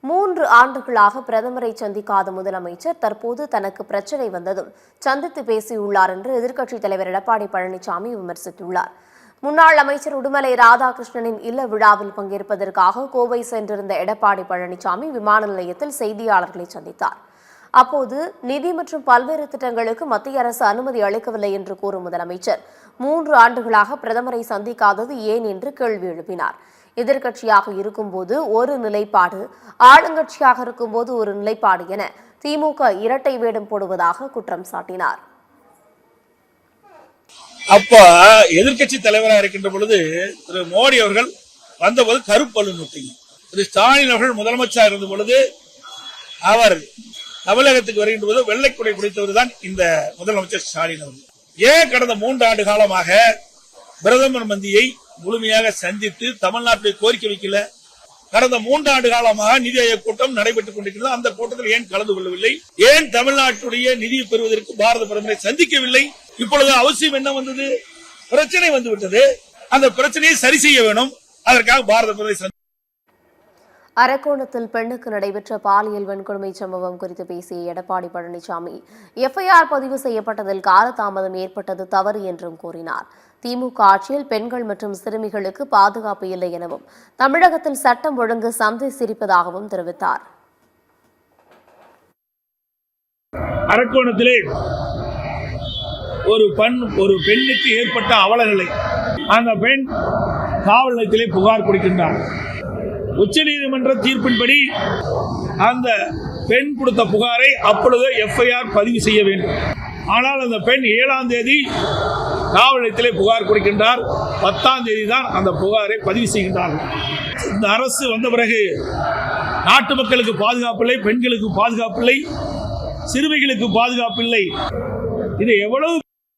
3 ஆண்டுகளாக பிரதமரை சந்திக்காத முதலமைச்சர் தற்போது தனக்கு பிரச்சினை வந்ததும் சந்தித்து பேசியுள்ளார் என்று எதிர்க்கட்சித் தலைவர் எடப்பாடி பழனிசாமி விமர்சித்துள்ளார். முன்னாள் அமைச்சர் உடுமலை ராதாகிருஷ்ணனின் இல்ல விழாவில் பங்கேற்பதற்காக கோவை சென்றிருந்த எடப்பாடி பழனிசாமி விமான நிலையத்தில் செய்தியாளர்களை சந்தித்தார். அப்போது நிதி மற்றும் பல்வேறு திட்டங்களுக்கு மத்திய அரசு அனுமதி அளிக்கவில்லை என்று கூறும் முதலமைச்சர் 3 ஆண்டுகளாக பிரதமரை சந்திக்காதது ஏன் என்று கேள்வி எழுப்பினார். எதிர்க்கட்சியாக இருக்கும்போது ஒரு நிலைப்பாடு, ஆளுங்கட்சியாக இருக்கும்போது ஒரு நிலைப்பாடு என திமுக இரட்டை வேடம் போடுவதாக குற்றம் சாட்டினார். அப்ப எதிர்க்கட்சி தலைவராக இருக்கின்ற பொழுது திரு மோடி அவர்கள் வந்தபோது கருப்பல்லு நோட்டிங்க. திரு ஸ்டாலின் அவர்கள் முதலமைச்சராக இருந்த பொழுது அவர் தமிழகத்துக்கு வருகின்ற போது வெள்ளைக்குடை பிடித்தவர் தான் இந்த முதலமைச்சர் ஸ்டாலின் அவர்கள். ஏன் கடந்த 3 ஆண்டு காலமாக பிரதமர் மந்தியை முழுமையாக சந்தித்து தமிழ்நாட்டில் கோரிக்கை வைக்கல? கடந்த 3 ஆண்டு காலமாக நிதி ஆயோக் கூட்டம் நடைபெற்றுக் கொண்டிருக்கிறது. அந்த கூட்டத்தில் ஏன் கலந்து கொள்ளவில்லை? ஏன் தமிழ்நாட்டுடைய நிதியை பெறுவதற்கு பாரத பிரதமரை சந்திக்கவில்லை? இப்பொழுது அவசியம் என்ன வந்தது? பிரச்சனை வந்துவிட்டது. அந்த பிரச்சனையை சரி செய்ய வேண்டும். அதற்காக பாரத பிரதமரை அரக்கோணத்தில் பெண்ணுக்கு நடைபெற்ற பாலியல் வன்கொடுமை சம்பவம் குறித்து பேசிய எடப்பாடி பழனிசாமி எஃப்ஐஆர் பதிவு செய்யப்பட்டதில் காலதாமதம் ஏற்பட்டது தவறு என்றும் கூறினார். திமுக ஆட்சியில் பெண்கள் மற்றும் சிறுமிகளுக்கு பாதுகாப்பு இல்லை எனவும் தமிழகத்தில் சட்டம் ஒழுங்கு சந்தை சிரிப்பதாகவும் தெரிவித்தார். அரக்கோணத்திலே ஒரு பெண்ணுக்கு ஏற்பட்ட அவலநிலை, அந்த பெண் காவல் நிலையத்திலே புகார் கொடுக்கின்றார். உச்சநீதிமன்ற தீர்ப்பின்படி அந்த பெண் கொடுத்த புகாரை அப்பொழுது எஃப்ஐஆர் பதிவு செய்ய வேண்டும். ஆனால் அந்த பெண் 7ஆம் தேதி காவல் நிலையத்திலே புகார் கொடுக்கின்றார். 10ஆம் தேதி தான் அந்த புகாரை பதிவு செய்கின்றார்கள். இந்த அரசு வந்த பிறகு நாட்டு மக்களுக்கு பாதுகாப்பில்லை, பெண்களுக்கு பாதுகாப்பில்லை, சிறுமிகளுக்கு பாதுகாப்பில்லை. இது எவ்வளவு